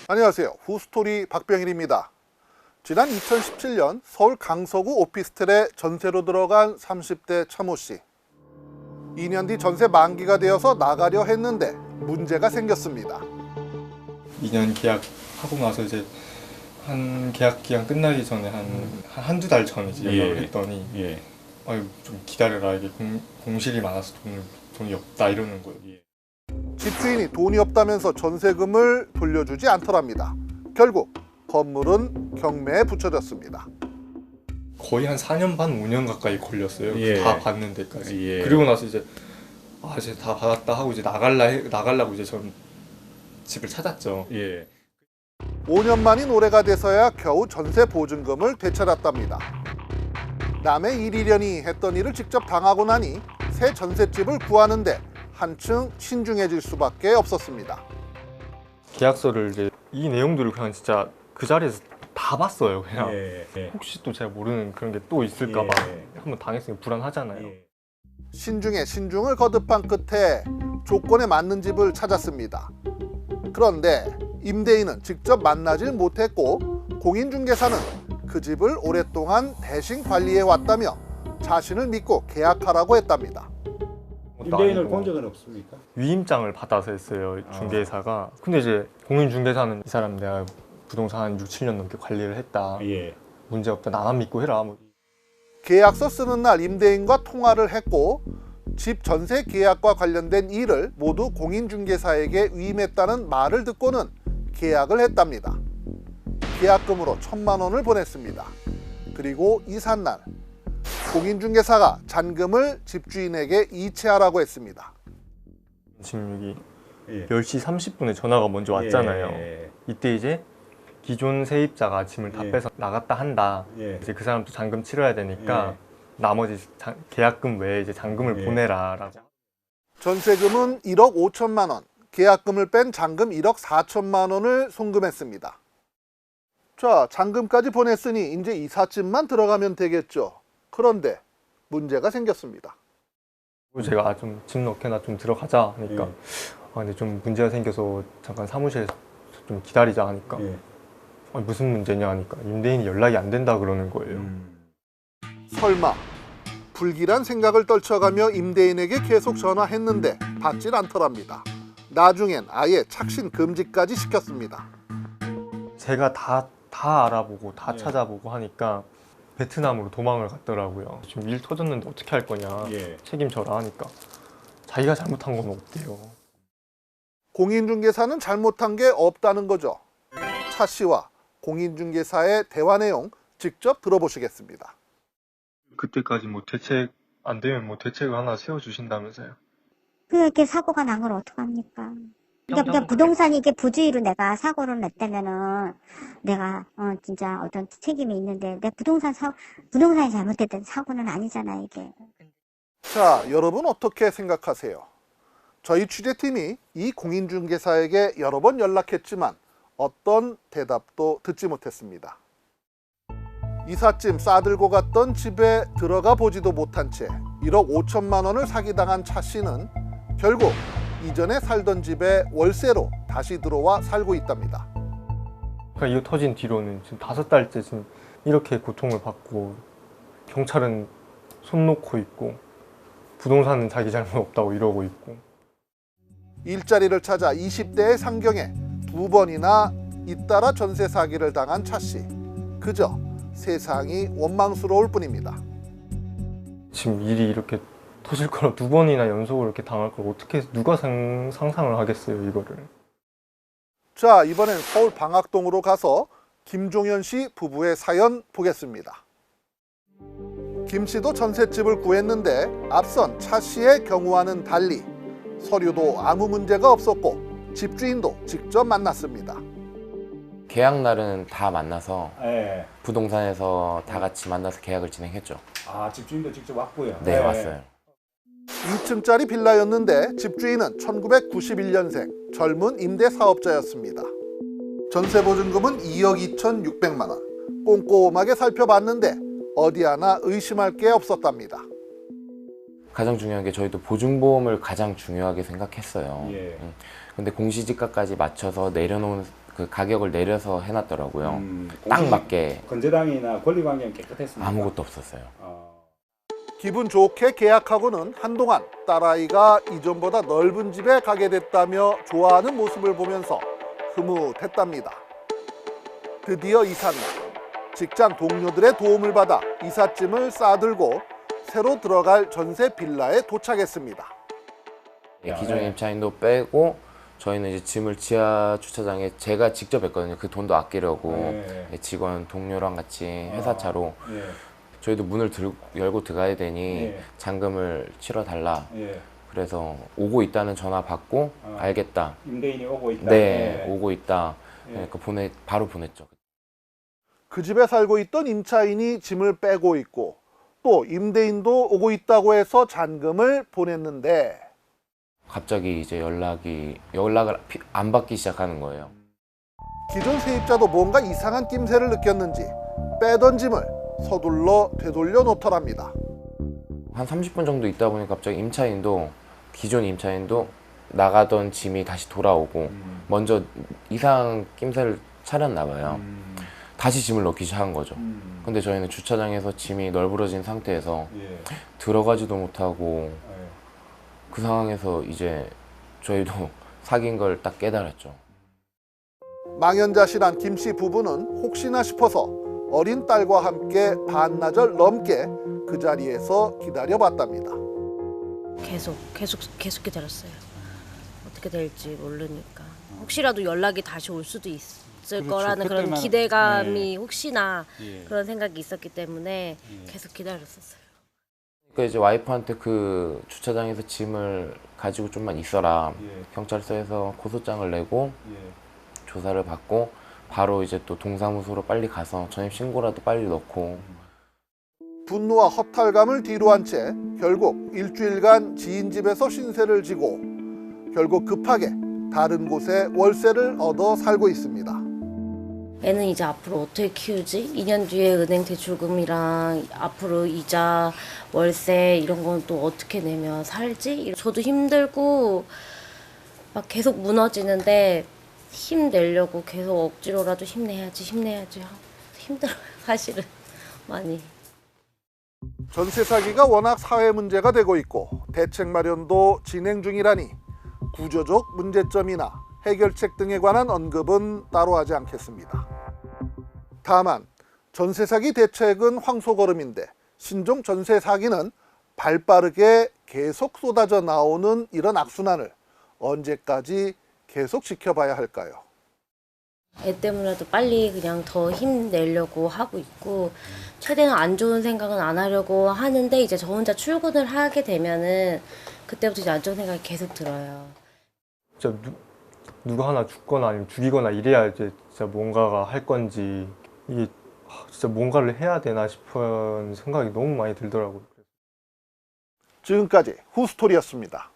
안녕하세요. 후스토리 박병일입니다. 지난 2017년 서울 강서구 오피스텔에 전세로 들어간 30대 차모 씨. 2년 뒤 전세 만기가 되어서 나가려 했는데 문제가 생겼습니다. 2년 계약하고 나서 이제 한 계약 기간 끝나기 전에 한두 달 전에 이제 연락을 했더니 아유, 좀 기다려라. 이게 공실이 많아서 돈이 없다 이러는 거예요. 집주인이 돈이 없다면서 전세금을 돌려주지 않더랍니다. 결국 건물은 경매에 붙여졌습니다. 거의 한 4년 반, 5년 가까이 걸렸어요. 다 받는 데까지. 그리고 나서 이제 이제 다 받았다 하고 이제 나가려고 이제 전 집을 찾았죠. 5년 만이 노래가 돼서야 겨우 전세 보증금을 되찾았답니다. 남의 일이려니 했던 일을 직접 당하고 나니 새 전셋집을 구하는데 한층 신중해질 수밖에 없었습니다. 계약서를 이제 이 내용들을 그냥 진짜 그 자리에서 다 봤어요. 그냥 혹시 또 제가 모르는 그런 게 또 있을까 봐 한번 당했으면 불안하잖아요. 신중에 신중을 거듭한 끝에 조건에 맞는 집을 찾았습니다. 그런데 임대인은 직접 만나질 못했고 공인중개사는 그 집을 오랫동안 대신 관리해 왔다며 자신을 믿고 계약하라고 했답니다. 임대인을 본 적은 없습니까? 위임장을 받아서 했어요, 중개사가. 근데 이제 공인중개사는 이 사람 내가 부동산 한 6, 7년 넘게 관리를 했다. 문제 없다. 나만 믿고 해라. 계약서 쓰는 날 임대인과 통화를 했고 집 전세 계약과 관련된 일을 모두 공인중개사에게 위임했다는 말을 듣고는 계약을 했답니다. 계약금으로 1,000만 원을 보냈습니다. 그리고 이삿날 공인중개사가 잔금을 집주인에게 이체하라고 했습니다. 지금 여기 10시 30분에 전화가 먼저 왔잖아요. 이때 이제 기존 세입자가 짐을 다 빼서 나갔다 한다. 이제 그 사람도 잔금 치러야 되니까 나머지 계약금 외에 이제 잔금을 보내라라고. 전세금은 1억 5천만 원, 계약금을 뺀 잔금 1억 4천만 원을 송금했습니다. 자, 잔금까지 보냈으니 이제 이삿짐만 들어가면 되겠죠. 그런데 문제가 생겼습니다. 제가 좀 집 넣게나 좀 들어가자 하니까 근데 좀 문제가 생겨서 잠깐 사무실에서 좀 기다리자 하니까 아니, 무슨 문제냐 하니까 임대인이 연락이 안 된다 그러는 거예요. 설마 불길한 생각을 떨쳐가며 임대인에게 계속 전화했는데 받질 않더랍니다. 나중엔 아예 착신 금지까지 시켰습니다. 제가 다 알아보고 다 찾아보고 하니까 베트남으로 도망을 갔더라고요. 지금 일 터졌는데 어떻게 할 거냐, 책임져라 하니까 자기가 잘못한 건 없대요. 공인중개사는 잘못한 게 없다는 거죠. 차 씨와 공인중개사의 대화 내용 직접 들어보시겠습니다. 그때까지 뭐 대책 안 되면 뭐 대책을 하나 세워주신다면서요? 그렇게 사고가 난 걸 어떡합니까? 그러니까 부동산이 이게 부주의로 내가 사고를 냈다면은 내가 진짜 어떤 책임이 있는데 내 부동산이 잘못됐던 사고는 아니잖아 이게. 자, 여러분 어떻게 생각하세요? 저희 취재팀이 이 공인중개사에게 여러 번 연락했지만 어떤 대답도 듣지 못했습니다. 이삿짐 싸들고 갔던 집에 들어가 보지도 못한 채 1억 5천만 원을 사기당한 차 씨는 결국 이전에 살던 집에 월세로 다시 들어와 살고 있답니다. 그러니까 이거 터진 뒤로는 지금 5달째 지금 이렇게 고통을 받고 경찰은 손 놓고 있고 부동산은 자기 잘못 없다고 이러고 있고. 일자리를 찾아 20대의 상경에 2번이나 잇따라 전세 사기를 당한 차 씨. 그저 세상이 원망스러울 뿐입니다. 지금 일이 이렇게 터질 거라 2번이나 연속으로 이렇게 당할 걸 어떻게 누가 상상을 하겠어요 이거를. 자, 이번엔 서울 방학동으로 가서 김종현 씨 부부의 사연 보겠습니다. 김 씨도 전셋집을 구했는데 앞선 차 씨의 경우와는 달리 서류도 아무 문제가 없었고 집주인도 직접 만났습니다. 계약 날은 다 만나서 부동산에서 다 같이 만나서 계약을 진행했죠. 아, 집주인도 직접 왔고요. 네, 왔어요. 2층짜리 빌라였는데 집주인은 1991년생 젊은 임대 사업자였습니다. 전세보증금은 2억 2,600만 원. 꼼꼼하게 살펴봤는데 어디 하나 의심할 게 없었답니다. 가장 중요한 게 저희도 보증보험을 가장 중요하게 생각했어요. 근데 공시지가까지 맞춰서 내려놓은 그 가격을 내려서 해놨더라고요. 딱 맞게. 건재당이나 권리관계는 깨끗했습니다. 아무것도 없었어요. 기분 좋게 계약하고는 한동안 딸아이가 이전보다 넓은 집에 가게 됐다며 좋아하는 모습을 보면서 흐뭇했답니다. 드디어 이삿날, 직장 동료들의 도움을 받아 이삿짐을 싸들고 새로 들어갈 전세 빌라에 도착했습니다. 기존 임차인도 빼고 저희는 이제 짐을 지하 주차장에 제가 직접 했거든요. 그 돈도 아끼려고 직원 동료랑 같이 회사차로 저희도 문을 열고 들어가야 되니 잔금을 치러 달라. 그래서 오고 있다는 전화 받고 알겠다. 임대인이 오고 있다. 네, 오고 있다. 그러니까 바로 보냈죠. 그 집에 살고 있던 임차인이 짐을 빼고 있고 또 임대인도 오고 있다고 해서 잔금을 보냈는데 갑자기 이제 연락을 안 받기 시작하는 거예요. 기존 세입자도 뭔가 이상한 낌새를 느꼈는지 빼던 짐을 서둘러 되돌려 놓더랍니다. 한 30분 정도 있다 보니 갑자기 기존 임차인도 나가던 짐이 다시 돌아오고 먼저 이상한 낌새를 차렸나 봐요. 다시 짐을 넣기 시작한 거죠. 근데 저희는 주차장에서 짐이 널브러진 상태에서 들어가지도 못하고 그 상황에서 이제 저희도 사귄 걸 딱 깨달았죠. 망연자실한 김 씨 부부는 혹시나 싶어서 어린 딸과 함께 반나절 넘게 그 자리에서 기다려봤답니다. 계속 기다렸어요. 어떻게 될지 모르니까. 혹시라도 연락이 다시 올 수도 있을 거라는 그런 기대감이 혹시나 그런 생각이 있었기 때문에 계속 기다렸었어요. 그러니까 이제 와이프한테 그 주차장에서 짐을 가지고 좀만 있어라. 경찰서에서 고소장을 내고 조사를 받고 바로 이제 또 동사무소로 빨리 가서 전입 신고라도 빨리 넣고. 분노와 허탈감을 뒤로한 채 결국 일주일간 지인 집에서 신세를 지고 결국 급하게 다른 곳에 월세를 얻어 살고 있습니다. 애는 이제 앞으로 어떻게 키우지? 2년 뒤에 은행 대출금이랑 앞으로 이자, 월세 이런 건 또 어떻게 내며 살지? 저도 힘들고 막 계속 무너지는데 힘내려고 계속 억지로라도 힘내야지 하고 힘들어요, 사실은 많이. 전세 사기가 워낙 사회 문제가 되고 있고 대책 마련도 진행 중이라니 구조적 문제점이나 해결책 등에 관한 언급은 따로 하지 않겠습니다. 다만 전세 사기 대책은 황소걸음인데 신종 전세 사기는 발빠르게 계속 쏟아져 나오는 이런 악순환을 언제까지 계속 지켜봐야 할까요? 애 때문에라도 빨리 그냥 더 힘내려고 하고 있고 최대한 안 좋은 생각은 안 하려고 하는데 이제 저 혼자 출근을 하게 되면은 그때부터 이제 안 좋은 생각이 계속 들어요. 진짜 누가 하나 죽거나 아니면 죽이거나 이래야 이제 진짜 뭔가가 할 건지 이게 진짜 뭔가를 해야 되나 싶은 생각이 너무 많이 들더라고요. 지금까지 후스토리였습니다.